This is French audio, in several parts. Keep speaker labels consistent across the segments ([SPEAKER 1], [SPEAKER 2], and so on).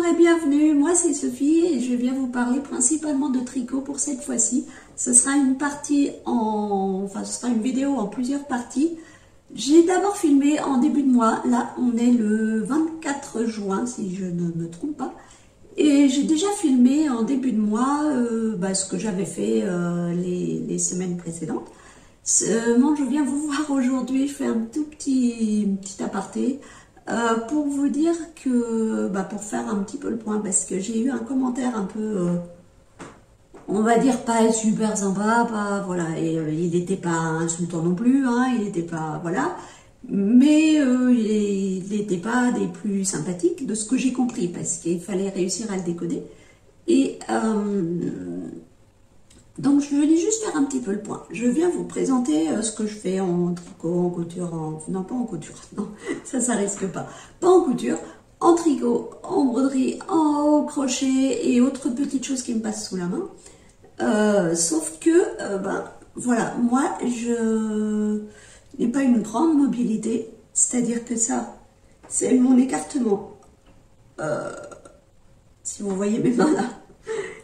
[SPEAKER 1] et bienvenue, moi c'est Sophie et je viens vous parler principalement de tricot pour cette fois-ci. Ce sera une partie ce sera une vidéo en plusieurs parties. J'ai d'abord filmé en début de mois, là on est le 24 juin si je ne me trompe pas. Et j'ai déjà filmé en début de mois ce que j'avais fait les semaines précédentes. Seulement je viens vous voir aujourd'hui, je fais un tout petit aparté. Pour vous dire que, pour faire un petit peu le point, parce que j'ai eu un commentaire un peu, on va dire pas super sympa, voilà, et il n'était pas insultant non plus, hein, il n'était pas, voilà, mais il n'était pas des plus sympathiques de ce que j'ai compris, parce qu'il fallait réussir à le décoder. Et donc je voulais juste faire un petit peu le point. Je viens vous présenter ce que je fais en tricot, en couture, non pas en couture, non, ça risque pas. Pas en couture, en tricot, en broderie, en crochet et autres petites choses qui me passent sous la main. Sauf que, voilà, moi je n'ai pas une grande mobilité, c'est-à-dire que ça, c'est mon écartement. Si vous voyez mes mains là,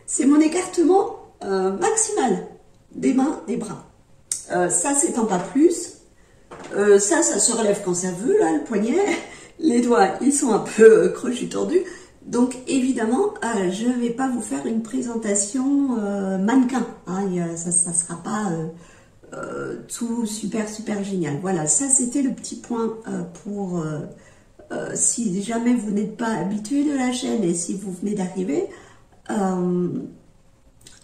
[SPEAKER 1] c'est mon écartement maximal des mains, des bras. Ça s'étend pas plus. Ça se relève quand ça veut, là, le poignet. Les doigts, ils sont un peu crochus tordus. Donc, évidemment, je ne vais pas vous faire une présentation mannequin. Hein, ça sera pas tout super génial. Voilà, ça c'était le petit point pour... si jamais vous n'êtes pas habitué de la chaîne et si vous venez d'arriver...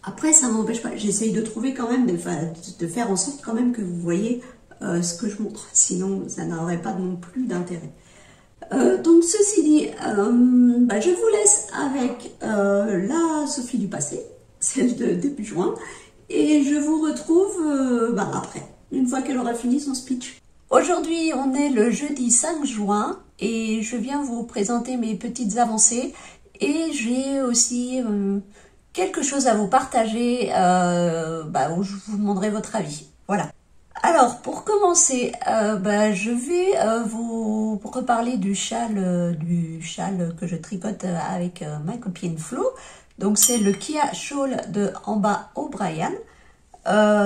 [SPEAKER 1] Après, ça ne m'empêche pas, j'essaye de trouver quand même, de faire en sorte quand même que vous voyez ce que je montre, sinon ça n'aurait pas non plus d'intérêt. Donc ceci dit, je vous laisse avec la Sophie du passé, celle de début juin, et je vous retrouve après, une fois qu'elle aura fini son speech. Aujourd'hui, on est le jeudi 5 juin, et je viens vous présenter mes petites avancées, et j'ai aussi... quelque chose à vous partager où je vous demanderai votre avis. Voilà. Alors, pour commencer, je vais vous reparler du châle que je tricote avec ma copine Flo. Donc, c'est le Kia Shawl de Amba O'Brien.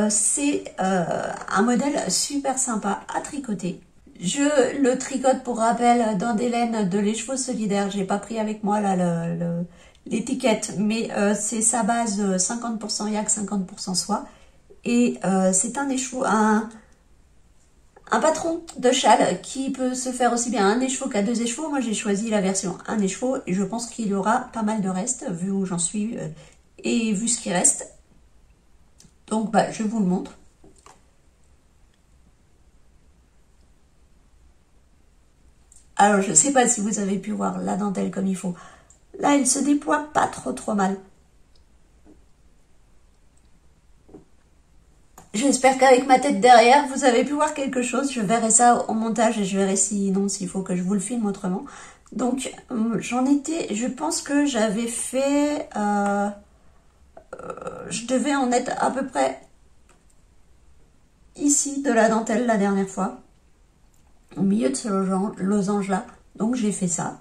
[SPEAKER 1] C'est un modèle super sympa à tricoter. Je le tricote pour rappel dans des laines de Les Chevaux Solidaires. J'ai pas pris avec moi là l'étiquette, mais c'est sa base 50% yak, 50% soie. Et c'est un patron de châle qui peut se faire aussi bien un écheveau qu'à 2 écheveaux. Moi j'ai choisi la version 1 écheveau et je pense qu'il y aura pas mal de reste vu où j'en suis et vu ce qui reste. Donc je vous le montre. Alors je sais pas si vous avez pu voir la dentelle comme il faut. Là, elle se déploie pas trop mal. J'espère qu'avec ma tête derrière, vous avez pu voir quelque chose. Je verrai ça au montage et je verrai s'il faut que je vous le filme autrement. Donc, je pense que j'avais fait... je devais en être à peu près ici de la dentelle la dernière fois. Au milieu de ce losange-là. Donc, j'ai fait ça.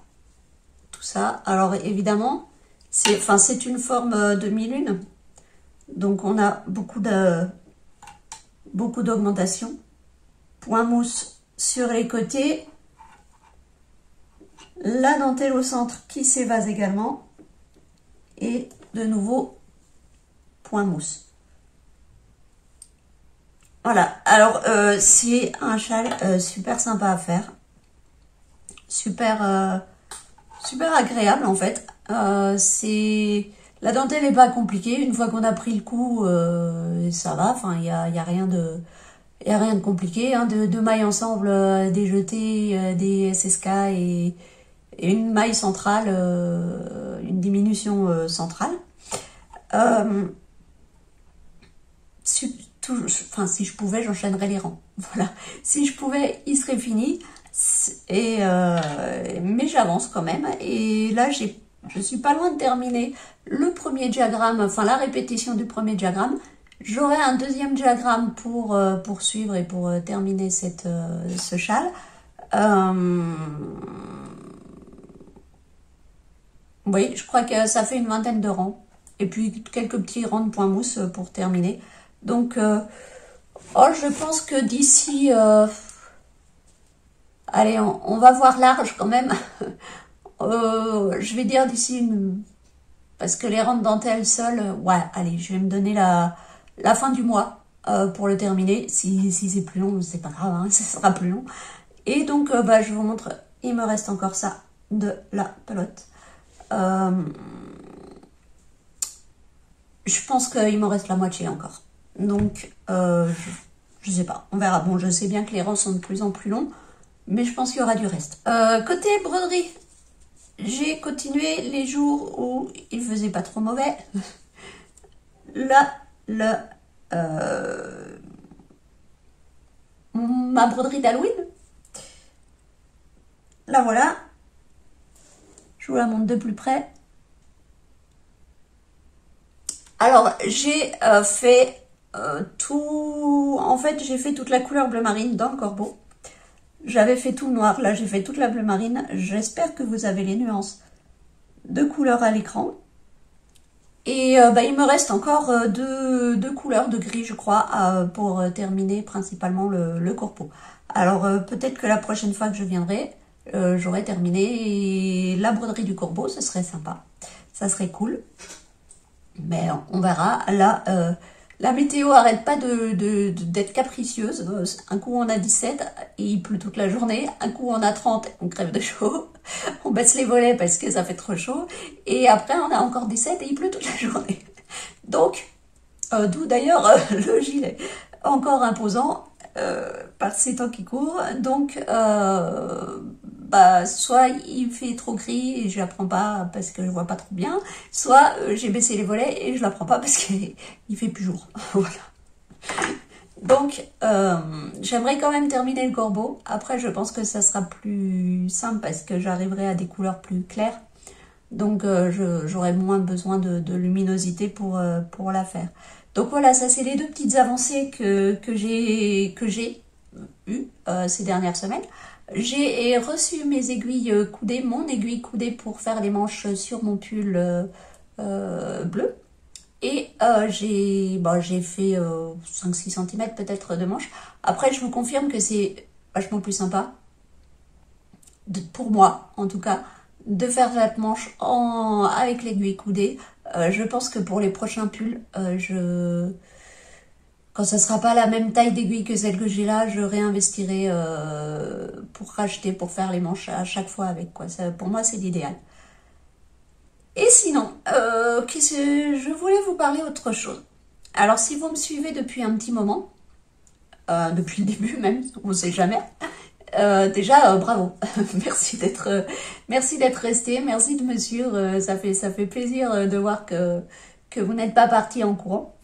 [SPEAKER 1] Ça. Alors évidemment, c'est une forme demi-lune, donc on a beaucoup d'augmentation. Point mousse sur les côtés, la dentelle au centre qui s'évase également, et de nouveau point mousse. Voilà, alors c'est un châle super sympa à faire, super agréable en fait. La dentelle n'est pas compliquée, une fois qu'on a pris le coup, ça va, il y a rien de compliqué, hein. Deux mailles ensemble, des jetés, des SSK et une maille centrale, une diminution centrale. Si je pouvais, j'enchaînerais les rangs. Voilà, si je pouvais, il serait fini. Mais j'avance quand même, et là je suis pas loin de terminer le premier diagramme, la répétition du premier diagramme. J'aurai un deuxième diagramme pour poursuivre et pour terminer ce châle. Oui, je crois que ça fait une vingtaine de rangs. Et puis quelques petits rangs de point mousse pour terminer. Donc, oh, je pense que d'ici... allez, on va voir large quand même. Je vais dire d'ici une... Parce que les rangs de dentelle seuls... ouais, allez, je vais me donner la fin du mois pour le terminer. Si c'est plus long, c'est pas grave, hein, ça sera plus long. Et donc, bah, je vous montre... Il me reste encore ça de la pelote. Je pense qu'il me reste la moitié encore. Donc, je sais pas, on verra. Bon, je sais bien que les rangs sont de plus en plus longs, mais je pense qu'il y aura du reste. Côté broderie, j'ai continué les jours où il faisait pas trop mauvais. Là, ma broderie d'Halloween, là voilà, je vous la montre de plus près. Alors, j'ai fait tout... En fait, j'ai fait toute la couleur bleu marine dans le corbeau. J'avais fait tout noir, là j'ai fait toute la bleu marine. J'espère que vous avez les nuances de couleurs à l'écran. Et bah, il me reste encore deux couleurs de gris, je crois, pour terminer principalement le corbeau. Alors, peut-être que la prochaine fois que je viendrai, j'aurai terminé la broderie du corbeau, ce serait sympa. Ça serait cool. Mais on verra. Là, la météo arrête pas d'être capricieuse. Un coup on a 17 et il pleut toute la journée. Un coup on a 30 et on crève de chaud. On baisse les volets parce que ça fait trop chaud. Et après on a encore 17 et il pleut toute la journée. Donc, d'où d'ailleurs le gilet encore imposant par ces temps qui courent. Donc, bah, soit il fait trop gris et je la prends pas parce que je vois pas trop bien, soit j'ai baissé les volets et je la prends pas parce qu'il fait plus jour. Voilà. Donc, j'aimerais quand même terminer le corbeau. Après, je pense que ça sera plus simple parce que j'arriverai à des couleurs plus claires. Donc, j'aurai moins besoin de luminosité pour la faire. Donc voilà, ça c'est les deux petites avancées que j'ai eues ces dernières semaines. J'ai reçu mes aiguilles coudées, mon aiguille coudée pour faire les manches sur mon pull bleu. Et j'ai fait 5-6 cm peut-être de manches. Après, je vous confirme que c'est vachement plus sympa, pour moi en tout cas, de faire cette manche avec l'aiguille coudée. Je pense que pour les prochains pulls, quand ça sera pas la même taille d'aiguille que celle que j'ai là, je réinvestirai pour racheter, pour faire les manches à chaque fois avec, quoi. Ça, pour moi, c'est l'idéal. Et sinon, je voulais vous parler autre chose. Alors, si vous me suivez depuis un petit moment, depuis le début même, on ne sait jamais, déjà, bravo. Merci d'être resté, merci de me suivre. Ça fait plaisir de voir que vous n'êtes pas parti en courant.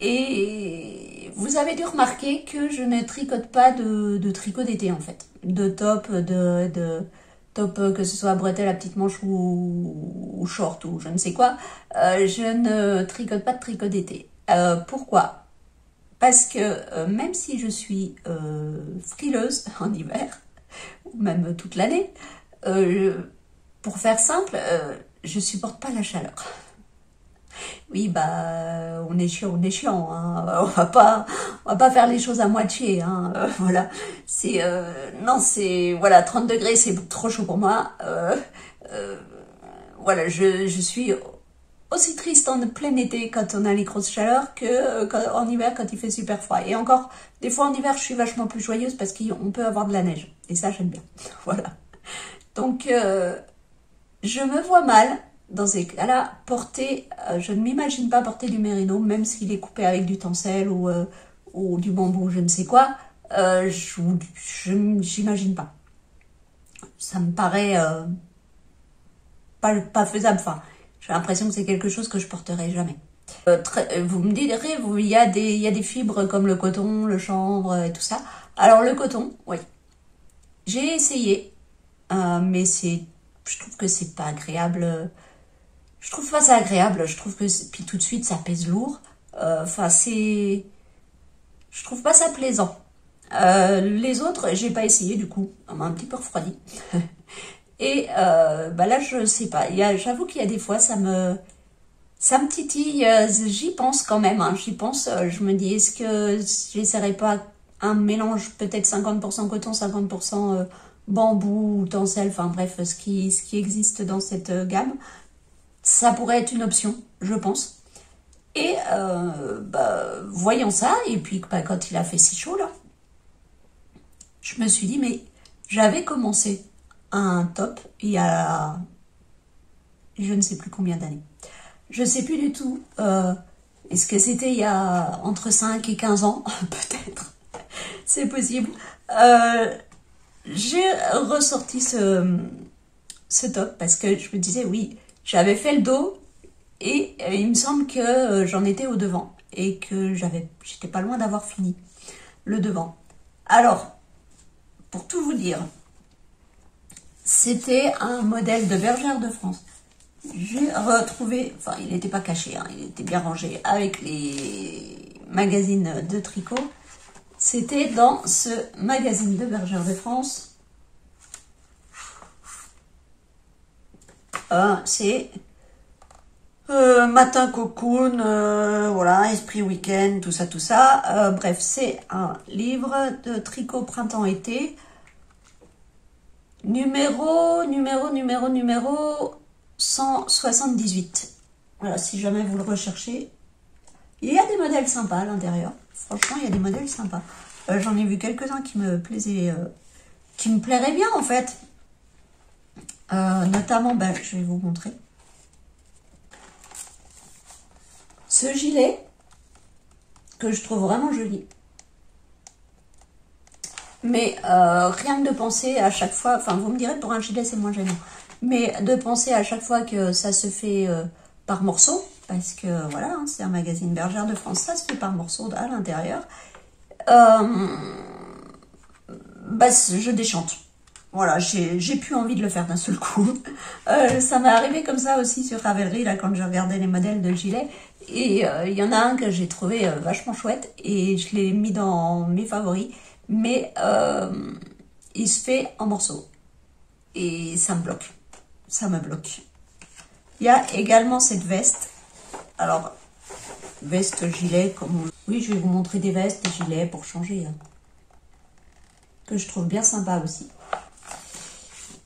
[SPEAKER 1] Et vous avez dû remarquer que je ne tricote pas de tricot d'été en fait. De top, top, que ce soit bretelle à petite manche ou short ou je ne sais quoi. Je ne tricote pas de tricot d'été. Pourquoi? Parce que même si je suis frileuse en hiver, ou même toute l'année, pour faire simple, je supporte pas la chaleur. Oui, bah, on est chiant, hein. On va pas faire les choses à moitié, hein. Voilà. Non, voilà, 30 degrés, c'est trop chaud pour moi. Voilà, je suis aussi triste en plein été quand on a les grosses chaleurs que en hiver quand il fait super froid. Et encore, des fois en hiver, je suis vachement plus joyeuse parce qu'on peut avoir de la neige. Et ça, j'aime bien. Voilà. Donc, je me vois mal, dans ces cas-là, porter, je ne m'imagine pas porter du mérino, même s'il est coupé avec du tencel ou du bambou, je ne sais quoi, j'imagine pas. Ça me paraît pas faisable, enfin, j'ai l'impression que c'est quelque chose que je porterai jamais. Vous me direz, il y a des fibres comme le coton, le chanvre et tout ça. Alors le coton, oui, j'ai essayé, mais je trouve que c'est pas agréable. Je trouve pas ça agréable. Je trouve que puis tout de suite ça pèse lourd. Enfin je trouve pas ça plaisant. Les autres, j'ai pas essayé du coup. On m'a un petit peu refroidi. Et bah là, je sais pas. J'avoue qu'il y a des fois, ça me titille. J'y pense quand même. Hein, j'y pense. Je me dis, est-ce que j'essaierai pas un mélange peut-être 50% coton, 50% bambou ou tencel. Enfin bref, ce qui existe dans cette gamme. Ça pourrait être une option, je pense. Et bah, voyant ça, et puis bah, quand il a fait si chaud là, je me suis dit, mais j'avais commencé un top il y a je ne sais plus combien d'années. Je ne sais plus du tout. Est-ce que c'était il y a entre 5 et 15 ans? Peut-être. C'est possible. J'ai ressorti ce top parce que je me disais, oui, j'avais fait le dos et il me semble que j'en étais au devant et que j'étais pas loin d'avoir fini le devant. Alors, pour tout vous dire, c'était un modèle de bergère de France. J'ai retrouvé, enfin il n'était pas caché, hein, il était bien rangé avec les magazines de tricot. C'était dans ce magazine de bergère de France. C'est Matin Cocoon, voilà, Esprit Week-end, tout ça, tout ça. Bref, c'est un livre de tricot printemps-été. Numéro 178. Voilà, si jamais vous le recherchez. Il y a des modèles sympas à l'intérieur. Franchement, il y a des modèles sympas. J'en ai vu quelques-uns qui me plaisaient, qui me plairaient bien en fait. Notamment, ben, je vais vous montrer. Ce gilet, que je trouve vraiment joli. Mais rien que de penser à chaque fois, enfin vous me direz pour un gilet c'est moins gênant, mais de penser à chaque fois que ça se fait par morceaux, parce que voilà, hein, c'est un magazine bergère de France, ça se fait par morceaux à l'intérieur, bah, je déchante. Voilà, j'ai plus envie de le faire d'un seul coup. Ça m'est arrivé comme ça aussi sur Ravelry, là, quand je regardais les modèles de gilets. Et il y en a un que j'ai trouvé vachement chouette et je l'ai mis dans mes favoris. Mais il se fait en morceaux. Et ça me bloque. Ça me bloque. Il y a également cette veste. Alors, veste, gilet, comme... Oui, je vais vous montrer des vestes, des gilets pour changer. Hein, que je trouve bien sympa aussi.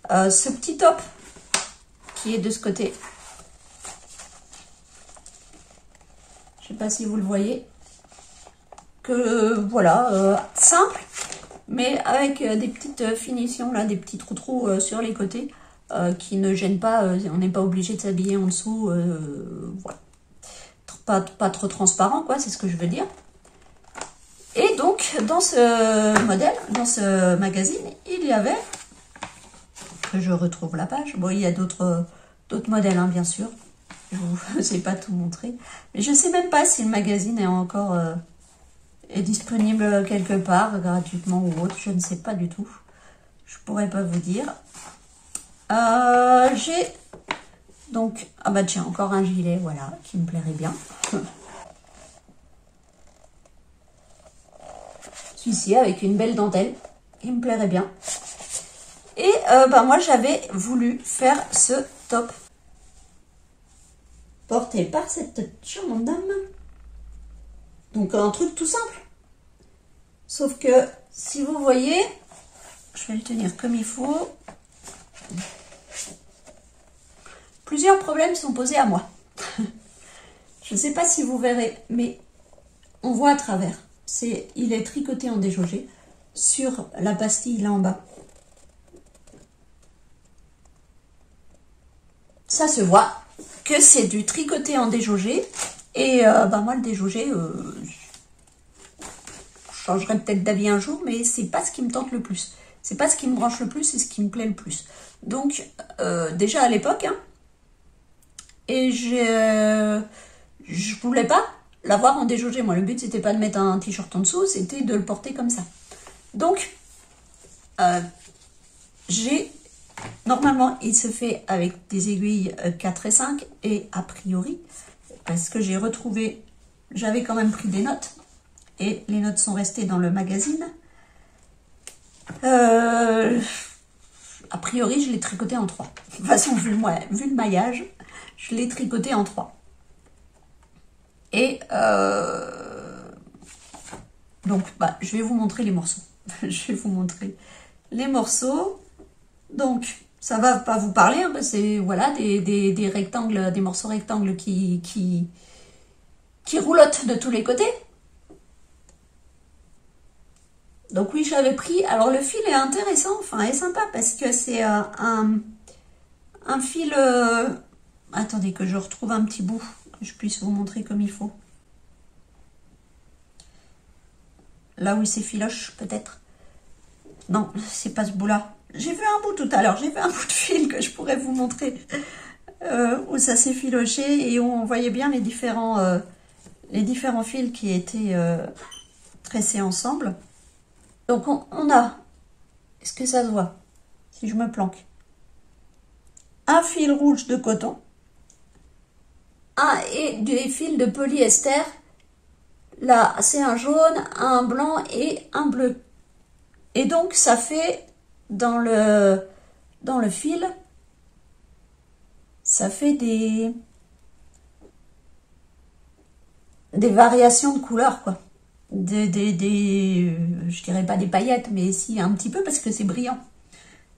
[SPEAKER 1] Ce petit top qui est de ce côté. Je sais pas si vous le voyez. Que voilà, simple, mais avec des petites finitions là, des petits trous sur les côtés qui ne gênent pas. On n'est pas obligé de s'habiller en dessous. Voilà. Pas trop transparent, quoi, c'est ce que je veux dire. Et donc, dans ce modèle, dans ce magazine, il y avait... que je retrouve la page. Bon, il y a d'autres modèles, hein, bien sûr. Je ne vous ai pas tout montré. Mais je ne sais même pas si le magazine est encore est disponible quelque part, gratuitement ou autre. Je ne sais pas du tout. Je pourrais pas vous dire. J'ai donc... Ah bah tiens, encore un gilet, voilà, qui me plairait bien. Celui-ci avec une belle dentelle, qui me plairait bien. Et bah moi j'avais voulu faire ce top porté par cette charmante dame. Donc un truc tout simple. Sauf que si vous voyez, je vais le tenir comme il faut. Plusieurs problèmes sont posés à moi. Je ne sais pas si vous verrez, mais on voit à travers. Il est tricoté en déjaugé sur la pastille là en bas. Ça se voit que c'est du tricoté en déjaugé. Et bah moi, le déjaugé, je changerai peut-être d'avis un jour, mais c'est pas ce qui me tente le plus. C'est pas ce qui me branche le plus, c'est ce qui me plaît le plus. Donc, déjà à l'époque, hein, et je voulais pas l'avoir en déjaugé. Moi, le but, c'était pas de mettre un t-shirt en dessous, c'était de le porter comme ça. Donc, normalement, il se fait avec des aiguilles 4 et 5, et a priori, parce que j'ai retrouvé, j'avais quand même pris des notes, et les notes sont restées dans le magazine. a priori, je l'ai tricoté en 3. De toute façon, vu le maillage, je l'ai tricoté en 3. Et donc, bah, je vais vous montrer les morceaux. Je vais vous montrer les morceaux. Donc, ça va pas vous parler, hein, c'est voilà, des rectangles, des morceaux rectangles qui roulotte de tous les côtés. Donc oui, j'avais pris... Alors le fil est intéressant, enfin est sympa parce que c'est un fil... Attendez que je retrouve un petit bout, que je puisse vous montrer comme il faut. Là où il s'effiloche peut-être. Non, c'est pas ce bout-là. J'ai vu un bout tout à l'heure, j'ai vu un bout de fil que je pourrais vous montrer. Où ça s'effilochait et où on voyait bien les différents fils qui étaient tressés ensemble. Donc on a, est-ce que ça se voit si je me planque, un fil rouge de coton et des fils de polyester. Là c'est un jaune, un blanc et un bleu. Et donc ça fait dans le fil, ça fait des variations de couleurs quoi. Je dirais pas des paillettes, mais si un petit peu parce que c'est brillant.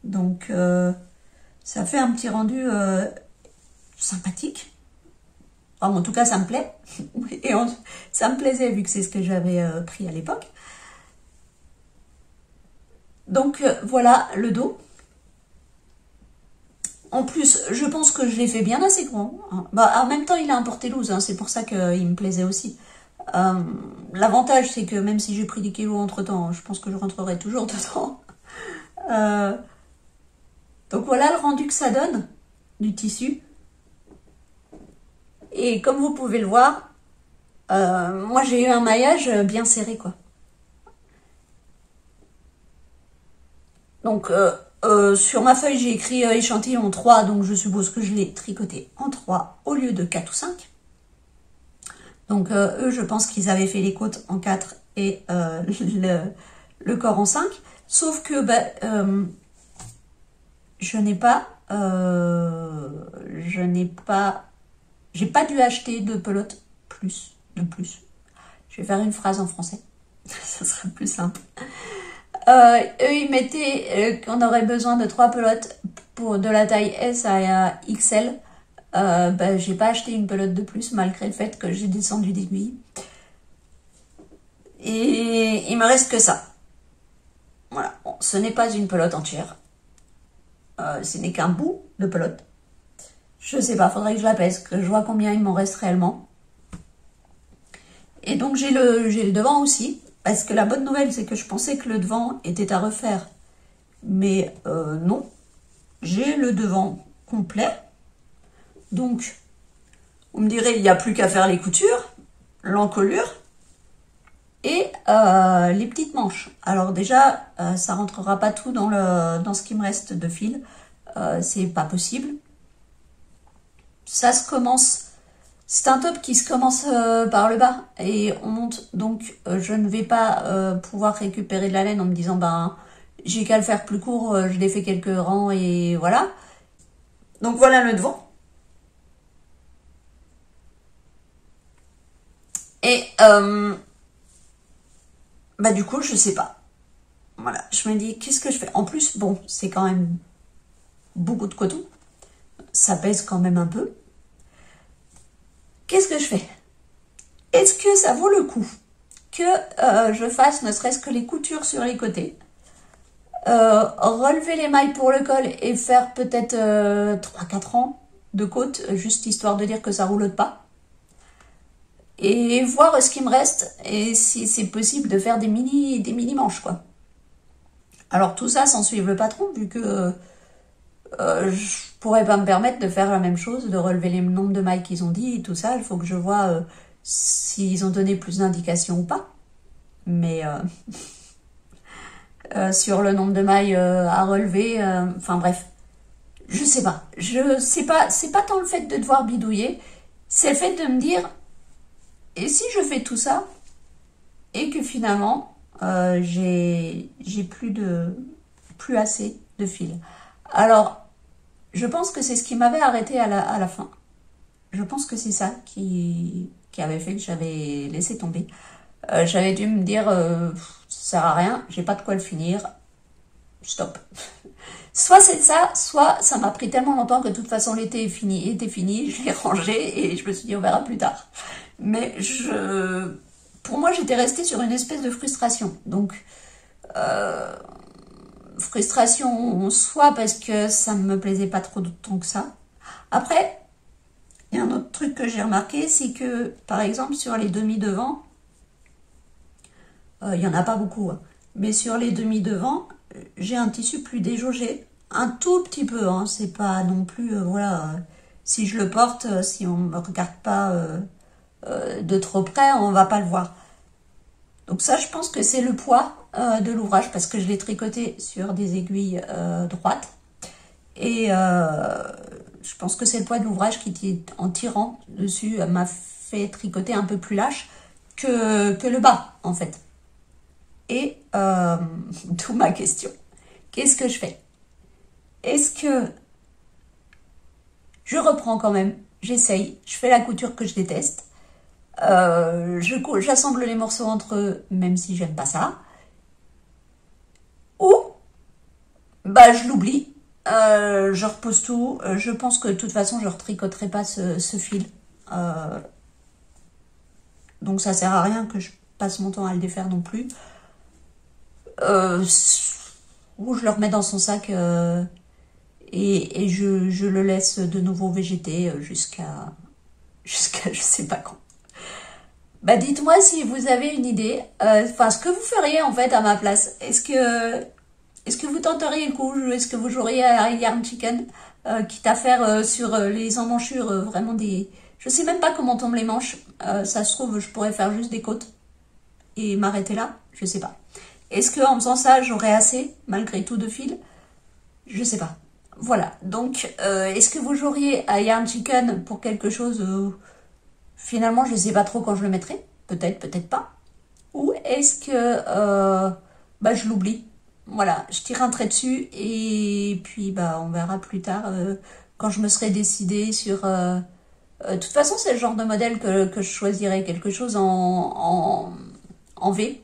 [SPEAKER 1] Donc ça fait un petit rendu sympathique. Enfin, en tout cas, ça me plaît. Et ça me plaisait vu que c'est ce que j'avais pris à l'époque. Donc voilà le dos. En plus, je pense que je l'ai fait bien assez grand. Bah, en même temps, il a un porté-loose, hein, c'est pour ça qu'il me plaisait aussi. L'avantage, c'est que même si j'ai pris des kilos entre-temps, je pense que je rentrerai toujours dedans. Donc voilà le rendu que ça donne du tissu. Et comme vous pouvez le voir, moi j'ai eu un maillage bien serré, quoi. Donc sur ma feuille, j'ai écrit échantillon 3, donc je suppose que je l'ai tricoté en 3 au lieu de 4 ou 5. Donc eux, je pense qu'ils avaient fait les côtes en 4 et le corps en 5. Sauf que j'ai pas dû acheter de pelote de plus. Je vais faire une phrase en français, ça sera plus simple. Eux, ils mettaient qu'on aurait besoin de 3 pelotes pour de la taille S à XL. J'ai pas acheté une pelote de plus malgré le fait que j'ai descendu d'aiguille. Et il me reste que ça. Voilà, bon, ce n'est pas une pelote entière. Ce n'est qu'un bout de pelote. Je sais pas, faudrait que je la pèse, que je vois combien il m'en reste réellement. Et donc j'ai le devant aussi. Parce que la bonne nouvelle, c'est que je pensais que le devant était à refaire. Mais non. J'ai le devant complet. Donc, vous me direz, il n'y a plus qu'à faire les coutures, l'encolure et les petites manches. Alors déjà, ça rentrera pas tout dans ce qui me reste de fil. C'est pas possible. Ça se commence... C'est un top qui se commence par le bas et on monte. Donc, je ne vais pas pouvoir récupérer de la laine en me disant, j'ai qu'à le faire plus court, je l'ai fait quelques rangs et voilà. Donc, voilà le devant. Et du coup, je sais pas. Voilà, je me dis, qu'est-ce que je fais? En plus, bon, c'est quand même beaucoup de coton. Ça pèse quand même un peu. Qu'est-ce que je fais? Est-ce que ça vaut le coup que je fasse ne serait-ce que les coutures sur les côtés, relever les mailles pour le col et faire peut-être 3-4 rangs de côte, juste histoire de dire que ça roulotte pas, et voir ce qui me reste et si c'est possible de faire des mini manches, quoi. Alors tout ça sans suivre le patron, vu que je pourrais pas me permettre de faire la même chose, de relever les nombres de mailles qu'ils ont dit et tout ça. Il faut que je vois s'ils ont donné plus d'indications ou pas. Mais sur le nombre de mailles à relever, enfin bref, je sais pas. C'est pas tant le fait de devoir bidouiller, c'est le fait de me dire, et si je fais tout ça et que finalement j'ai plus assez de fil. Alors, je pense que c'est ce qui m'avait arrêté à la fin. Je pense que c'est ça qui avait fait que j'avais laissé tomber. J'avais dû me dire, ça sert à rien, j'ai pas de quoi le finir, stop. Soit c'est ça, soit ça m'a pris tellement longtemps que de toute façon l'été était fini, je l'ai rangé et je me suis dit on verra plus tard. Mais pour moi j'étais restée sur une espèce de frustration. Donc, frustration soit parce que ça ne me plaisait pas trop tant que ça. Après, il y a un autre truc que j'ai remarqué, c'est que par exemple sur les demi-devants, il n'y en a pas beaucoup, hein, mais sur les demi-devants, j'ai un tissu plus déjaugé. Un tout petit peu, hein, c'est pas non plus, voilà, si je le porte, si on me regarde pas de trop près, on va pas le voir. Donc ça, je pense que c'est le poids de l'ouvrage, parce que je l'ai tricoté sur des aiguilles droites. Et je pense que c'est le poids de l'ouvrage qui, en tirant dessus, m'a fait tricoter un peu plus lâche que le bas, en fait. Et d'où ma question. Qu'est-ce que je fais? Est-ce que je reprends quand même, j'essaye, je fais la couture que je déteste, j'assemble les morceaux entre eux, même si j'aime pas ça, ou bah je l'oublie, je repose tout, je pense que de toute façon je retricoterai pas ce fil, donc ça sert à rien que je passe mon temps à le défaire non plus, ou je le remets dans son sac et je le laisse de nouveau végéter jusqu'à je sais pas quand. Bah dites-moi si vous avez une idée, enfin ce que vous feriez en fait à ma place. Est-ce que vous tenteriez le coup? Est-ce que vous joueriez à Yarn Chicken, quitte à faire sur les emmanchures vraiment des... Je sais même pas comment tombe les manches, ça se trouve je pourrais faire juste des côtes et m'arrêter là, je sais pas. Est-ce que en faisant ça j'aurais assez malgré tout de fil? Je sais pas. Voilà, donc est-ce que vous joueriez à Yarn Chicken pour quelque chose finalement je sais pas trop quand je le mettrai, peut-être, peut-être pas. Ou est-ce que bah, je l'oublie? Voilà, je tire un trait dessus et puis bah, on verra plus tard quand je me serai décidée sur... de toute façon, c'est le genre de modèle que je choisirais, quelque chose en V,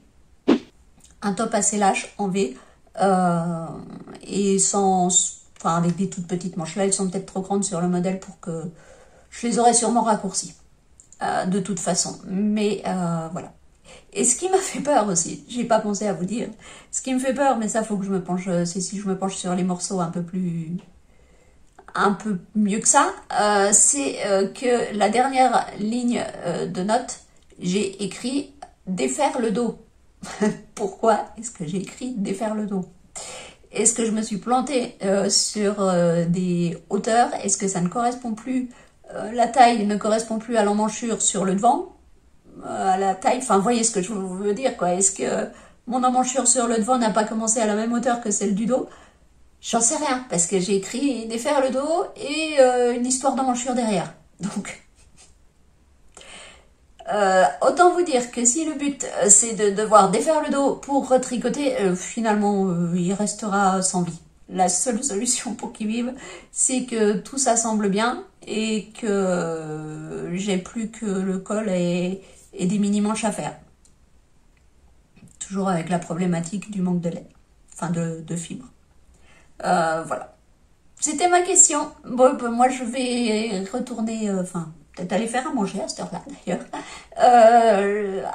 [SPEAKER 1] un top assez lâche en V, et sans... Enfin, avec des toutes petites manches. Là, elles sont peut-être trop grandes sur le modèle pour que... Je les aurais sûrement raccourcies, de toute façon. Mais voilà. Et ce qui m'a fait peur aussi, j'ai pas pensé à vous dire, ce qui me fait peur, mais ça faut que je me penche, c'est si je me penche sur les morceaux un peu mieux que ça, c'est que la dernière ligne de notes, j'ai écrit défaire le dos. Pourquoi est-ce que j'ai écrit défaire le dos? Est-ce que je me suis plantée sur des hauteurs? Est-ce que ça ne correspond plus, la taille ne correspond plus à l'emmanchure sur le devant? À la taille, enfin vous voyez ce que je veux dire quoi, est-ce que mon emmanchure sur le devant n'a pas commencé à la même hauteur que celle du dos? J'en sais rien, parce que j'ai écrit défaire le dos et une histoire d'emmanchure derrière, donc autant vous dire que si le but c'est de devoir défaire le dos pour retricoter, finalement il restera sans vie. La seule solution pour qu'il vive, c'est que tout s'assemble bien et que j'ai plus que le col et des mini-manches à faire. Toujours avec la problématique du manque de lait, enfin de fibres. Voilà. C'était ma question. Bon, moi je vais retourner, enfin, peut-être aller faire à manger à cette heure-là d'ailleurs.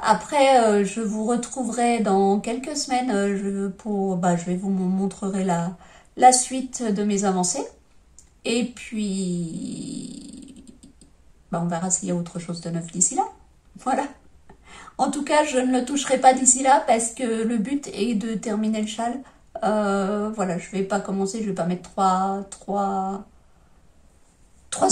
[SPEAKER 1] Après, je vous retrouverai dans quelques semaines je vais vous montrer la suite de mes avancées. Et puis, bah, on verra s'il y a autre chose de neuf d'ici là. Voilà. En tout cas, je ne le toucherai pas d'ici là parce que le but est de terminer le châle. Voilà, je vais pas commencer, je vais pas mettre trois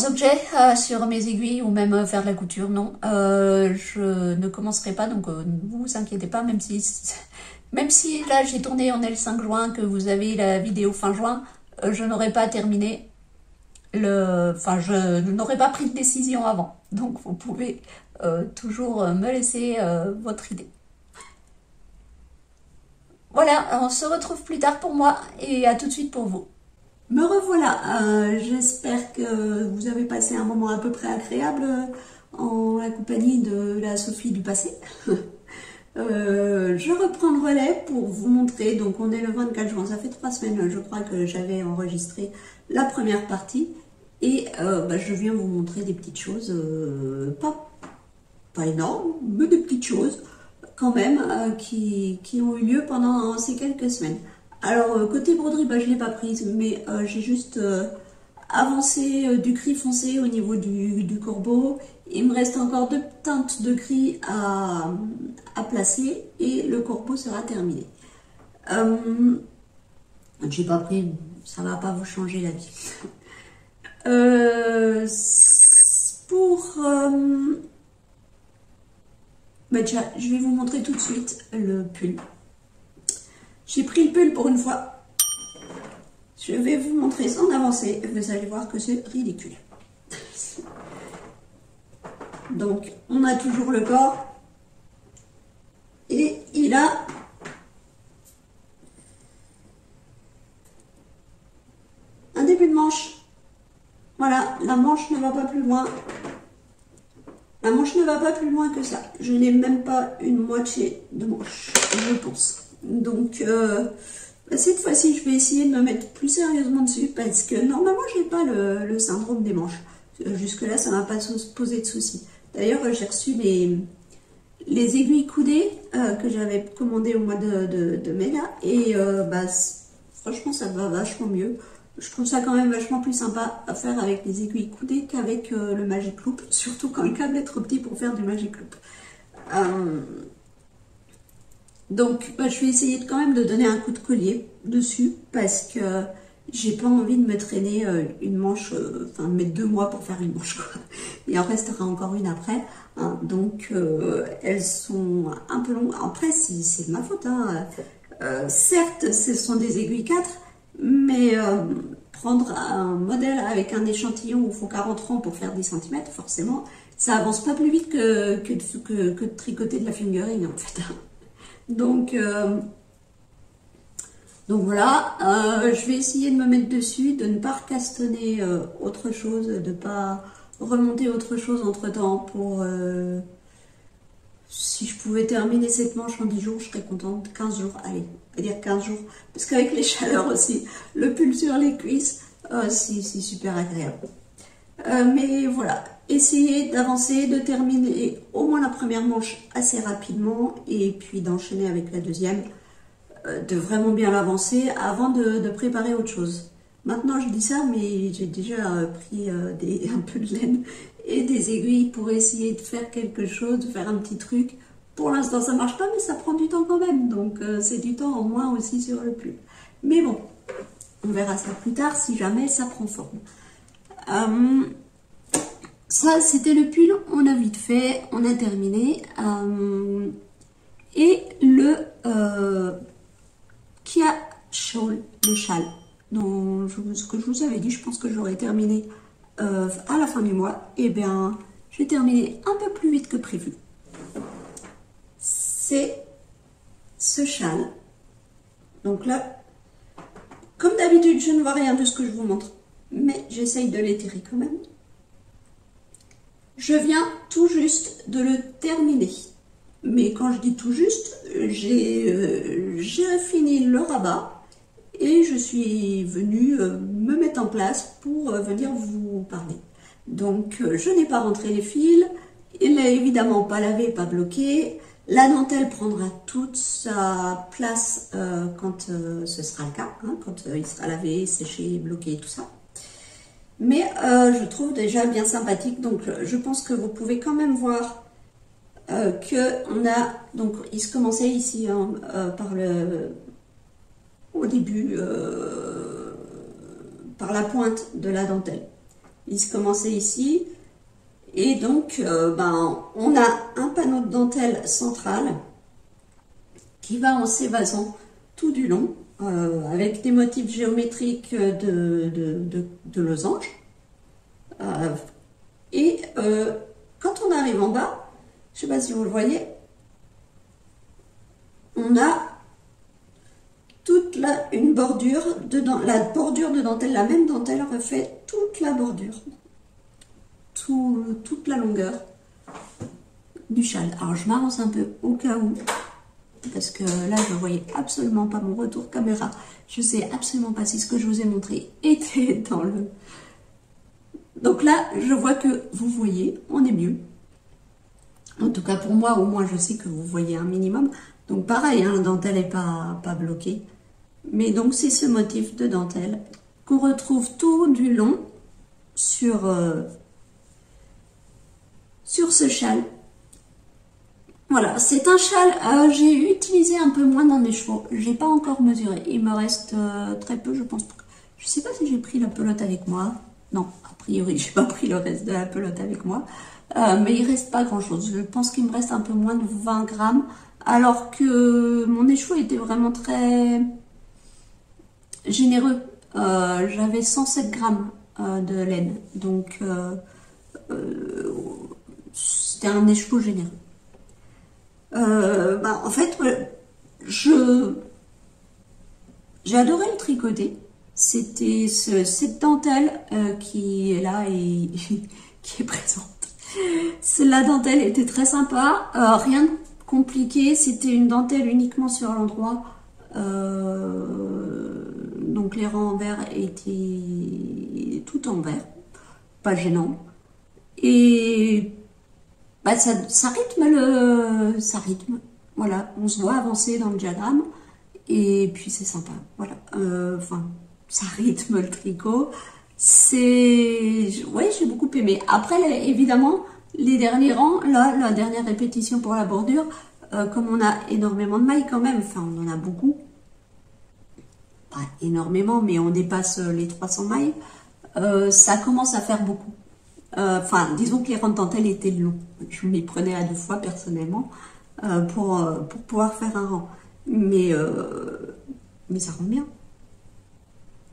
[SPEAKER 1] objets sur mes aiguilles ou même faire de la couture, non. Je ne commencerai pas, donc ne vous inquiétez pas, même si là j'ai tourné, on est le 5 juin, que vous avez la vidéo fin juin, je n'aurai pas terminé enfin je n'aurai pas pris de décision avant, donc vous pouvez toujours me laisser votre idée. Voilà, on se retrouve plus tard pour moi et à tout de suite pour vous. Me revoilà, j'espère que vous avez passé un moment à peu près agréable en la compagnie de la Sophie du passé. Je reprends le relais pour vous montrer, donc on est le 24 juin, ça fait 3 semaines je crois que j'avais enregistré la première partie et je viens vous montrer des petites choses, pas énormes, mais des petites choses quand même qui ont eu lieu pendant ces quelques semaines. Alors côté broderie, je ne l'ai pas prise, mais j'ai juste avancé du gris foncé au niveau du corbeau. Il me reste encore 2 teintes de gris à placer et le corbeau sera terminé. J'ai pas pris, ça va pas vous changer la vie. Déjà, je vais vous montrer tout de suite le pull. J'ai pris le pull pour une fois. Je vais vous montrer sans avancer. Vous allez voir que c'est ridicule. Donc, on a toujours le corps. Et il a un début de manche. Voilà, la manche ne va pas plus loin. La manche ne va pas plus loin que ça. Je n'ai même pas une moitié de manche, je pense. Donc, cette fois-ci, je vais essayer de me mettre plus sérieusement dessus parce que normalement, je n'ai pas le syndrome des manches. Jusque-là, ça ne m'a pas posé de soucis. D'ailleurs, j'ai reçu les aiguilles coudées que j'avais commandées au mois de mai là. Et franchement, ça va vachement mieux. Je trouve ça quand même vachement plus sympa à faire avec les aiguilles coudées qu'avec le Magic Loop, surtout quand le câble est trop petit pour faire du Magic Loop. Donc, je vais essayer quand même de donner un coup de collier dessus parce que j'ai pas envie de me traîner une manche, de mettre 2 mois pour faire une manche, quoi. Il en restera encore une après. Hein. Donc, elles sont un peu longues. Après, c'est de ma faute. Hein. Certes, ce sont des aiguilles 4. Mais prendre un modèle avec un échantillon où il faut 40 rangs pour faire 10 cm, forcément, ça avance pas plus vite que de tricoter de la fingering en fait. Donc voilà, je vais essayer de me mettre dessus, de ne pas recastonner autre chose, de ne pas remonter autre chose entre temps pour... si je pouvais terminer cette manche en 10 jours, je serais contente. 15 jours, allez, on va dire 15 jours. Parce qu'avec les chaleurs aussi, le pull sur les cuisses, c'est super agréable. Mais voilà, essayez d'avancer, de terminer au moins la première manche assez rapidement et puis d'enchaîner avec la deuxième, de vraiment bien l'avancer avant de préparer autre chose. Maintenant, je dis ça, mais j'ai déjà pris un peu de laine et des aiguilles pour essayer de faire quelque chose, de faire un petit truc. Pour l'instant, ça marche pas, mais ça prend du temps quand même. Donc, c'est du temps en moins aussi sur le pull. Mais bon, on verra ça plus tard si jamais ça prend forme. Ça, c'était le pull. On a vite fait, on a terminé. Et le Kia Shawl, le châle. Donc, ce que je vous avais dit, je pense que j'aurais terminé à la fin du mois. Et bien, j'ai terminé un peu plus vite que prévu. C'est ce châle. Donc là, comme d'habitude, je ne vois rien de ce que je vous montre, mais j'essaye de l'étirer quand même. Je viens tout juste de le terminer. Mais quand je dis tout juste, j'ai fini le rabat. Et je suis venue me mettre en place pour venir vous parler. Donc, je n'ai pas rentré les fils. Il n'est évidemment pas lavé, pas bloqué. La dentelle prendra toute sa place quand ce sera le cas. Hein, quand il sera lavé, séché, bloqué, tout ça. Mais je trouve déjà bien sympathique. Donc, je pense que vous pouvez quand même voir que on a... Donc, il se commençait ici hein, par le... au début par la pointe de la dentelle. Il se commençait ici et donc on a un panneau de dentelle central qui va en s'évasant tout du long avec des motifs géométriques de losanges et quand on arrive en bas, je ne sais pas si vous le voyez, on a toute une bordure dedans, la bordure de dentelle, la même dentelle refait toute la bordure, toute la longueur du châle. Alors je m'avance un peu au cas où, parce que là je ne voyais absolument pas mon retour caméra. Je sais absolument pas si ce que je vous ai montré était dans le... Donc là, je vois que vous voyez, on est mieux. En tout cas pour moi, au moins je sais que vous voyez un minimum. Donc pareil, hein, la dentelle n'est pas bloquée. Mais donc c'est ce motif de dentelle qu'on retrouve tout du long sur ce châle. Voilà, c'est un châle, j'ai utilisé un peu moins dans mes chevaux. J'ai pas encore mesuré, il me reste très peu, je pense. Je sais pas si j'ai pris la pelote avec moi. Non, a priori, j'ai pas pris le reste de la pelote avec moi. Mais il reste pas grand chose. Je pense qu'il me reste un peu moins de 20 grammes. Alors que mon écheveau était vraiment très généreux. J'avais 107 grammes de laine. Donc, c'était un écheveau généreux. En fait, j'ai adoré le tricoter. C'était cette dentelle qui est là et qui est présente. La dentelle était très sympa, rien de compliqué, c'était une dentelle uniquement sur l'endroit, donc les rangs en verre étaient tout en verre, pas gênant, et bah, ça rythme, voilà, on se voit avancer dans le diagramme, et puis c'est sympa, voilà, enfin, ça rythme le tricot. Ouais, j'ai beaucoup aimé. Après, évidemment, les derniers rangs, là, la dernière répétition pour la bordure, comme on a énormément de mailles quand même, enfin, on en a beaucoup. Pas énormément, mais on dépasse les 300 mailles. Ça commence à faire beaucoup. Enfin, disons que les rangs de dentelle étaient longs. Je m'y prenais à 2 fois, personnellement, pour pouvoir faire un rang. Mais ça rend bien.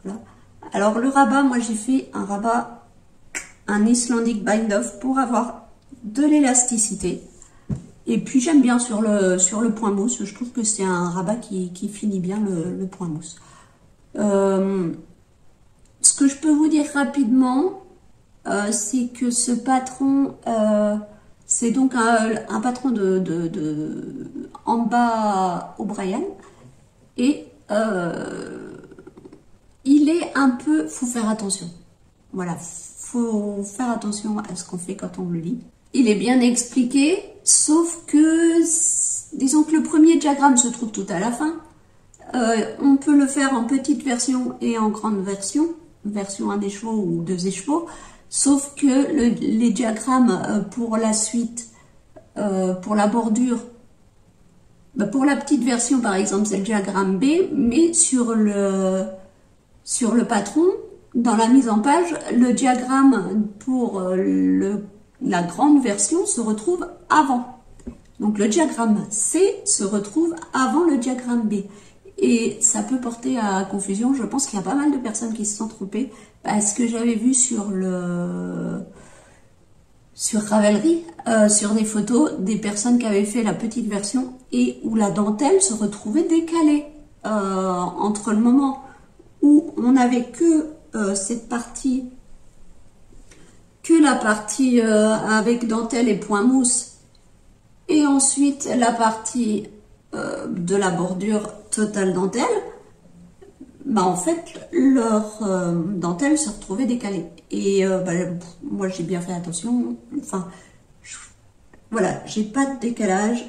[SPEAKER 1] Voilà. Alors le rabat, moi j'ai fait un rabat, un Icelandic bind off pour avoir de l'élasticité. Et puis j'aime bien sur le point mousse, je trouve que c'est un rabat qui finit bien le point mousse. Ce que je peux vous dire rapidement, c'est que ce patron, c'est donc un patron de Amba O'Brien. Et il est un peu, faut faire attention. Voilà, faut faire attention à ce qu'on fait quand on le lit. Il est bien expliqué, sauf que, disons que le premier diagramme se trouve tout à la fin. On peut le faire en petite version et en grande version, version 1 écheveau ou 2 écheveaux, sauf que les diagrammes pour la suite, pour la bordure, pour la petite version par exemple, c'est le diagramme B, mais sur le patron, dans la mise en page, le diagramme pour la grande version se retrouve avant. Donc le diagramme C se retrouve avant le diagramme B. Et ça peut porter à confusion. Je pense qu'il y a pas mal de personnes qui se sont trompées. Parce que j'avais vu sur Ravelry, sur des photos, des personnes qui avaient fait la petite version et où la dentelle se retrouvait décalée entre le moment où on n'avait que cette partie, que la partie avec dentelle et point mousse, et ensuite la partie de la bordure totale dentelle, en fait leur dentelle se retrouvait décalée. Et moi j'ai bien fait attention, enfin voilà, j'ai pas de décalage,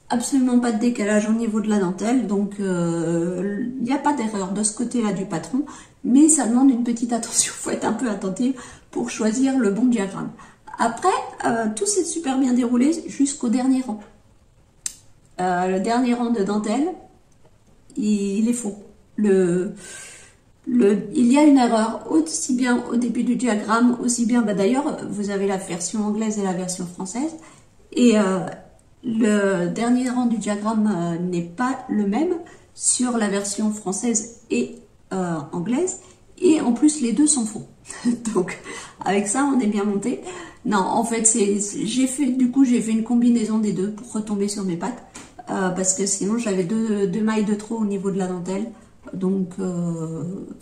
[SPEAKER 1] absolument pas de décalage au niveau de la dentelle, donc il n'y a pas d'erreur de ce côté-là du patron, mais ça demande une petite attention, il faut être un peu attentif pour choisir le bon diagramme. Après, tout s'est super bien déroulé jusqu'au dernier rang. Le dernier rang de dentelle, il est faux. Il y a une erreur, aussi bien au début du diagramme, aussi bien, d'ailleurs, vous avez la version anglaise et la version française, et le dernier rang du diagramme n'est pas le même sur la version française et anglaise, et en plus les deux sont faux. Donc avec ça on est bien monté. Non, en fait j'ai fait une combinaison des deux pour retomber sur mes pattes, parce que sinon j'avais deux mailles de trop au niveau de la dentelle. Donc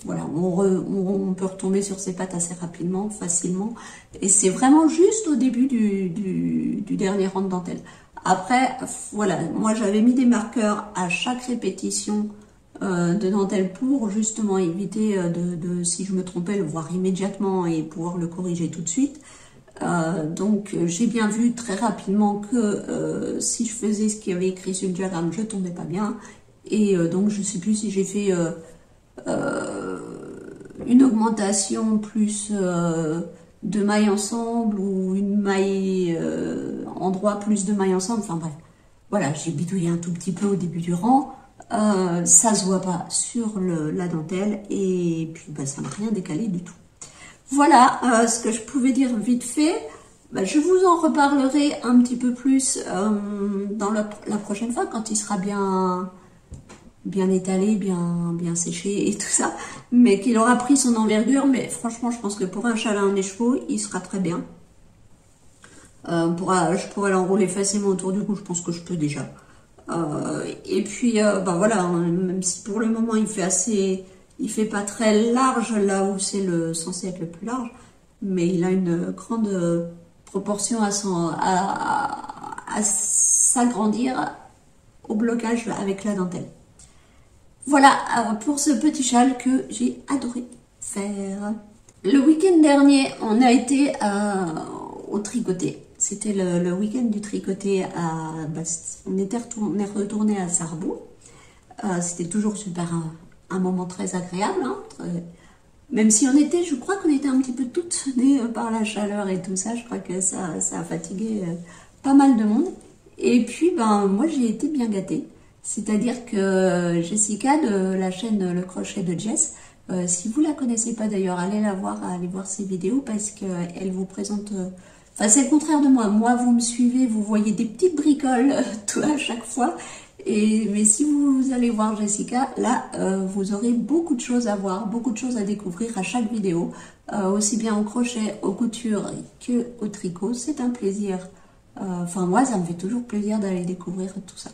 [SPEAKER 1] voilà, on peut retomber sur ses pattes assez rapidement, facilement. Et c'est vraiment juste au début du dernier rang de dentelle. Après, voilà, moi j'avais mis des marqueurs à chaque répétition de dentelle pour justement éviter si je me trompais, le voir immédiatement et pouvoir le corriger tout de suite. Donc j'ai bien vu très rapidement que si je faisais ce qu'il y avait écrit sur le diagramme, je tombais pas bien. Et donc je sais plus si j'ai fait une augmentation plus de mailles ensemble ou une maille endroit plus de mailles ensemble. Enfin bref, voilà, j'ai bidouillé un tout petit peu au début du rang. Ça se voit pas sur la dentelle et puis bah, ça n'a rien décalé du tout. Voilà ce que je pouvais dire vite fait. Bah, je vous en reparlerai un petit peu plus dans la prochaine fois quand il sera bien étalé, bien séché et tout ça, mais qu'il aura pris son envergure. Mais franchement, je pense que pour un chaland des chevaux, il sera très bien. Je pourrais l'enrouler facilement autour du cou, je pense que je peux déjà. Et puis, bah voilà, même si pour le moment il fait pas très large là où c'est censé être le plus large, mais il a une grande proportion à s'agrandir au blocage avec la dentelle. Voilà pour ce petit châle que j'ai adoré faire. Le week-end dernier, on a été au tricoté. C'était le week-end du tricoté. On est retourné à Sarrebourg. C'était toujours super, un moment très agréable. Hein, même si je crois qu'on était un petit peu toutes nées par la chaleur et tout ça. Je crois que ça a fatigué pas mal de monde. Et puis, ben, moi, j'ai été bien gâtée. C'est-à-dire que Jessica de la chaîne Le Crochet de Jess, si vous la connaissez pas d'ailleurs, allez voir ses vidéos parce qu'elle vous présente... Enfin, c'est le contraire de moi. Moi, vous me suivez, vous voyez des petites bricoles tout à chaque fois. Mais si vous allez voir Jessica, là, vous aurez beaucoup de choses à voir, beaucoup de choses à découvrir à chaque vidéo. Aussi bien au crochet, aux coutures que au tricot. C'est un plaisir. Enfin, moi, ça me fait toujours plaisir d'aller découvrir tout ça.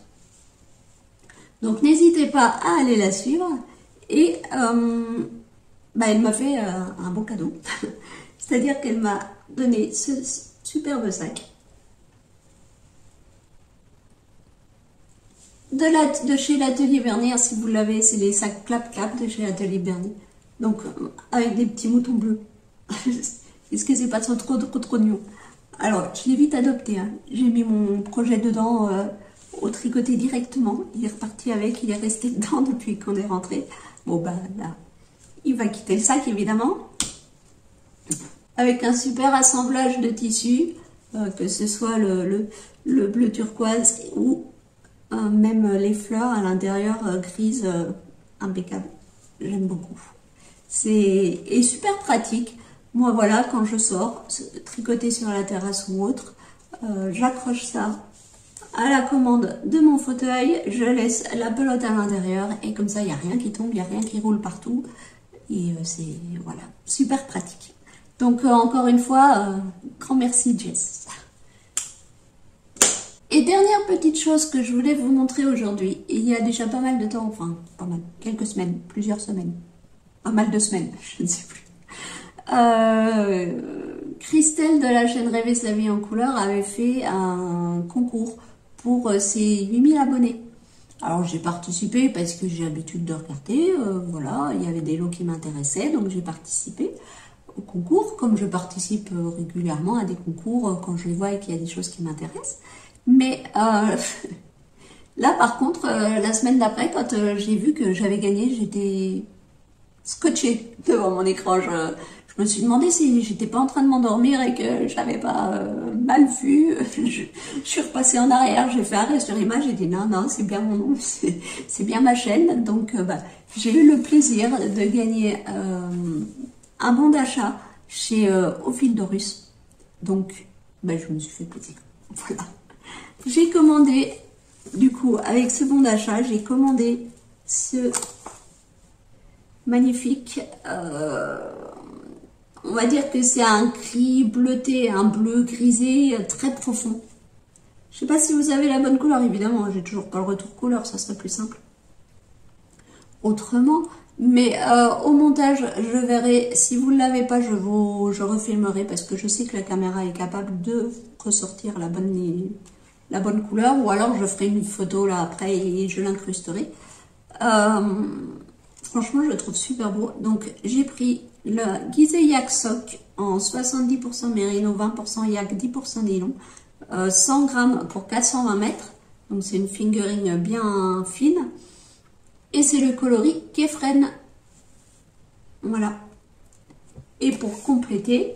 [SPEAKER 1] Donc n'hésitez pas à aller la suivre. Et elle m'a fait un beau cadeau. C'est-à-dire qu'elle m'a donné ce superbe sac de chez l'Atelier Bernier. Si vous l'avez, c'est les sacs clap-clap de chez l'Atelier Bernier. Donc avec des petits moutons bleus. Est-ce que c'est pas trop mignon? Alors je l'ai vite adopté. Hein. J'ai mis mon projet dedans. Au tricoté directement, il est reparti avec, il est resté dedans depuis qu'on est rentré. Bon bah là, il va quitter le sac évidemment, avec un super assemblage de tissus, que ce soit le bleu turquoise ou même les fleurs à l'intérieur grises, impeccable. J'aime beaucoup. Et super pratique. Moi voilà, quand je sors, tricoter sur la terrasse ou autre, j'accroche ça à la commande de mon fauteuil, je laisse la pelote à l'intérieur et comme ça il n'y a rien qui tombe, il n'y a rien qui roule partout et c'est voilà, super pratique. Donc encore une fois, grand merci Jess. Et dernière petite chose que je voulais vous montrer aujourd'hui, il y a déjà pas mal de temps, enfin pas mal, quelques semaines, plusieurs semaines, pas mal de semaines, je ne sais plus. Christelle de la chaîne Rêver sa vie en couleur avait fait un concours pour ses 8000 abonnés. Alors j'ai participé parce que j'ai l'habitude de regarder, voilà, il y avait des lots qui m'intéressaient, donc j'ai participé au concours, comme je participe régulièrement à des concours quand je vois qu'il y a des choses qui m'intéressent. Mais là par contre, la semaine d'après, quand j'ai vu que j'avais gagné, j'étais scotchée devant mon écran. Je me suis demandé si j'étais pas en train de m'endormir et que j'avais pas mal vu. Je suis repassée en arrière, j'ai fait arrêt sur image, j'ai dit non, c'est bien mon nom, c'est bien ma chaîne. Donc j'ai eu le plaisir de gagner un bon d'achat chez Au Fil d'Horus. Donc je me suis fait plaisir. Voilà. J'ai commandé, du coup, avec ce bon d'achat, j'ai commandé ce magnifique... on va dire que c'est un gris bleuté, un bleu grisé très profond. Je sais pas si vous avez la bonne couleur, évidemment, j'ai toujours pas le retour couleur, ça serait plus simple. autrement. Mais au montage, je verrai. Si vous ne l'avez pas, je refilmerai parce que je sais que la caméra est capable de ressortir la bonne couleur. Ou alors je ferai une photo là après et je l'incrusterai. Franchement, je le trouve super beau. Donc j'ai pris le Gizeh Yak Sock en 70% mérino, 20% yak, 10% nylon. 100 grammes pour 420 mètres. Donc c'est une fingering bien fine. Et c'est le coloris Kefren. Voilà. Et pour compléter,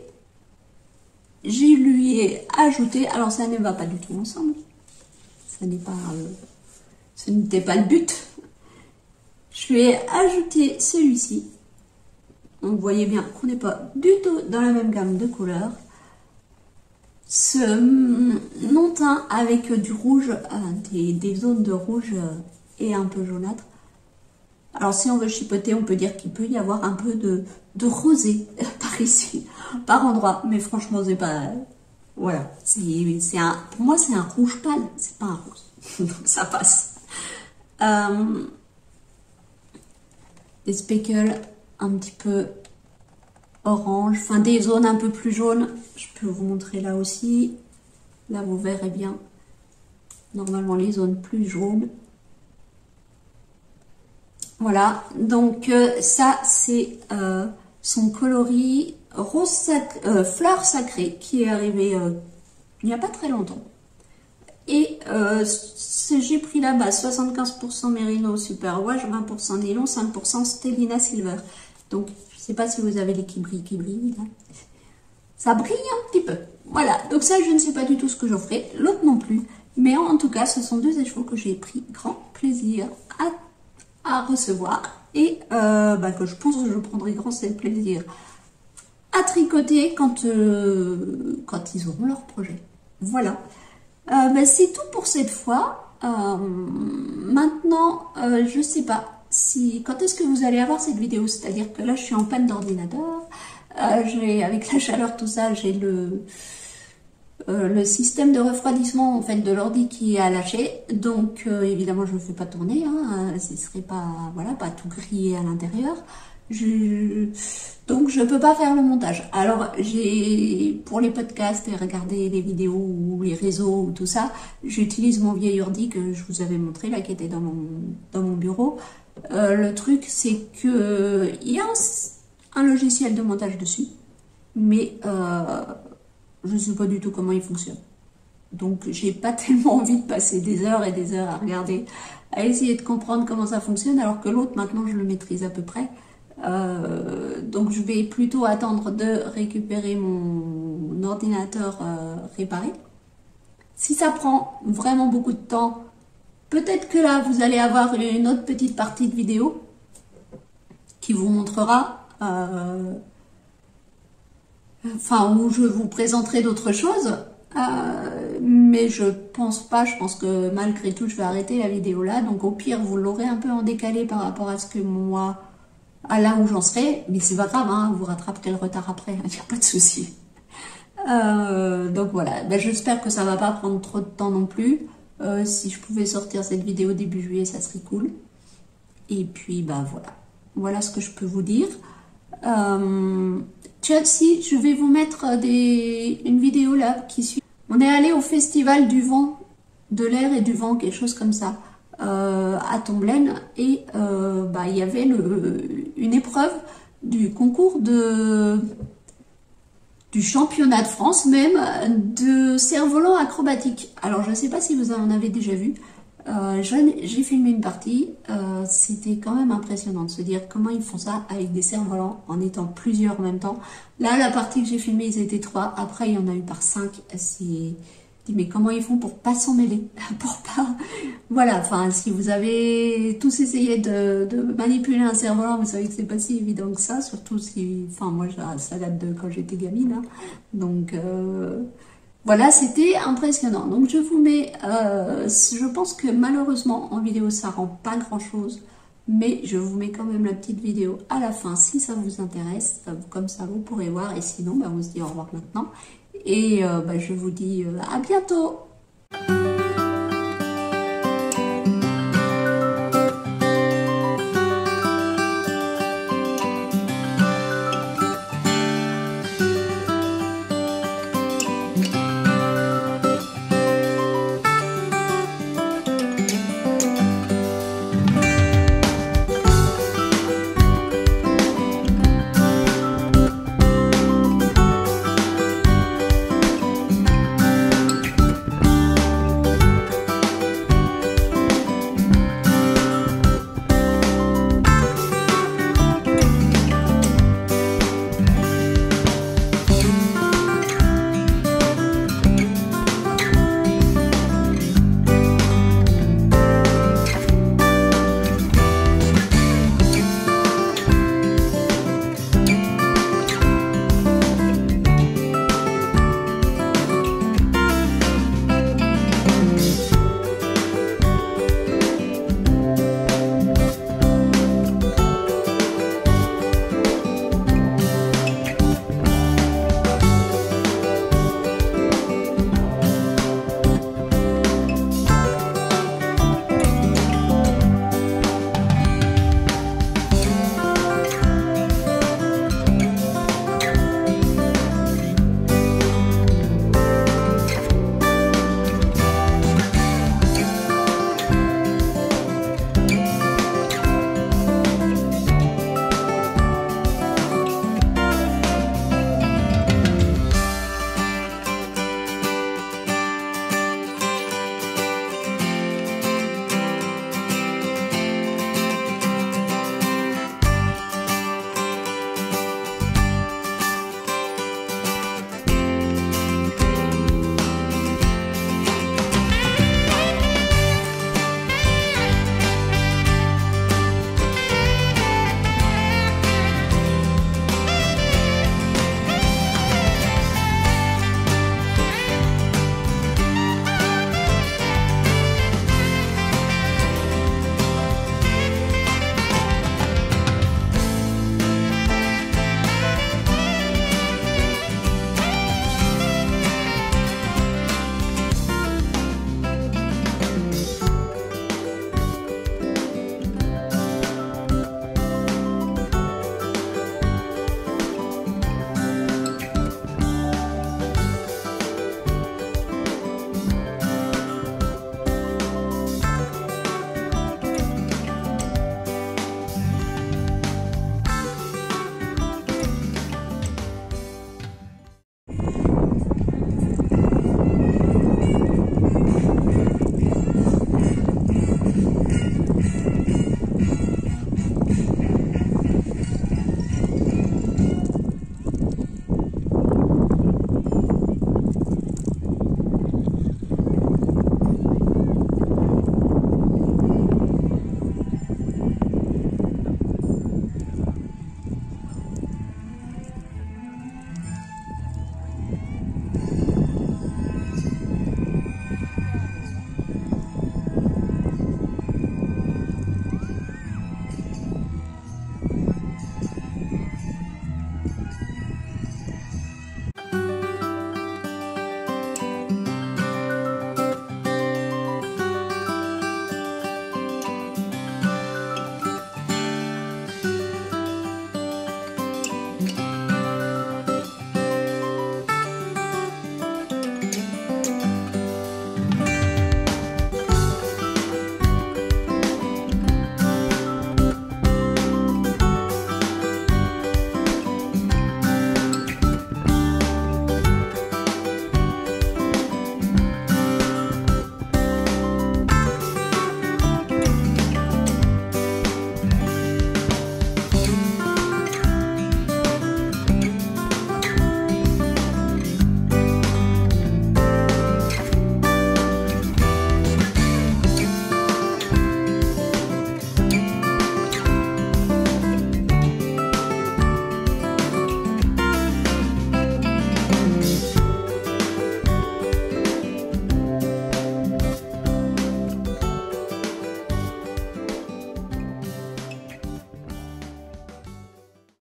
[SPEAKER 1] je lui ai ajouté, alors ça ne va pas du tout ensemble. Ça n'est pas, ce n'était pas le but. Je lui ai ajouté celui-ci. Vous voyez bien qu'on n'est pas du tout dans la même gamme de couleurs. Ce non teint avec du rouge, des zones de rouge et un peu jaunâtre. Alors si on veut chipoter, on peut dire qu'il peut y avoir un peu de rosé par ici, par endroit. Mais franchement, c'est pas... Voilà, pour moi c'est un rouge pâle, c'est pas un rose. Donc ça passe. Des speckles un petit peu orange, enfin des zones un peu plus jaunes. Je peux vous montrer là aussi. Là vous verrez bien. Normalement les zones plus jaunes. Voilà, donc ça c'est son coloris rose fleur sacrée qui est arrivé il n'y a pas très longtemps. Et j'ai pris la base 75% mérino superwash, 20% nylon, 5% stellina silver. Donc je ne sais pas si vous avez les qui brillent là. Ça brille un petit peu. Voilà, donc ça je ne sais pas du tout ce que j'en ferai, l'autre non plus. Mais en tout cas, ce sont deux écheveaux que j'ai pris grand plaisir à recevoir et que je pense que je prendrai grand plaisir à tricoter quand ils auront leur projet. Voilà, c'est tout pour cette fois. Maintenant, je sais pas quand est-ce que vous allez avoir cette vidéo, c'est-à-dire que là je suis en panne d'ordinateur, avec la chaleur tout ça, j'ai le système de refroidissement en fait de l'ordi qui a lâché, donc évidemment je ne le fais pas tourner, ce serait pas, voilà, pas tout grillé à l'intérieur, donc je peux pas faire le montage. Alors pour les podcasts et regarder les vidéos ou les réseaux ou tout ça, j'utilise mon vieil ordi que je vous avais montré là, qui était dans mon bureau. Le truc c'est que il y a un logiciel de montage dessus, mais je ne sais pas du tout comment il fonctionne. Donc, j'ai pas tellement envie de passer des heures et des heures à regarder, à essayer de comprendre comment ça fonctionne, alors que l'autre, maintenant, je le maîtrise à peu près. Donc, je vais plutôt attendre de récupérer mon ordinateur réparé. Si ça prend vraiment beaucoup de temps, peut-être que là, vous allez avoir une autre petite partie de vidéo qui vous montrera... où je vous présenterai d'autres choses, mais je pense que malgré tout je vais arrêter la vidéo là, donc au pire vous l'aurez un peu en décalé par rapport à ce que moi, à là où j'en serai, mais c'est pas grave, vous rattraperez le retard après, il n'y a pas de souci. Donc voilà, j'espère que ça va pas prendre trop de temps non plus. Si je pouvais sortir cette vidéo début juillet, ça serait cool. Et puis voilà ce que je peux vous dire. Si je vais vous mettre une vidéo là qui suit. On est allé au festival du vent, de l'air et du vent, quelque chose comme ça, à Tomblaine, et il y avait une épreuve du concours du championnat de France même de cerf-volant acrobatique. Alors je ne sais pas si vous en avez déjà vu. J'ai filmé une partie, c'était quand même impressionnant de se dire comment ils font ça avec des cerfs-volants en étant plusieurs en même temps. Là, la partie que j'ai filmée, ils étaient 3, après il y en a eu par 5. Mais comment ils font pour pas s'en mêler, pour pas... Voilà, si vous avez tous essayé de manipuler un cerf-volant, vous savez que c'est pas si évident que ça, surtout si... moi, ça date de quand j'étais gamine, donc... Voilà, c'était impressionnant. Donc je vous mets, je pense que malheureusement en vidéo ça rend pas grand chose, mais je vous mets quand même la petite vidéo à la fin si ça vous intéresse, comme ça vous pourrez voir, et sinon on se dit au revoir maintenant, et je vous dis à bientôt.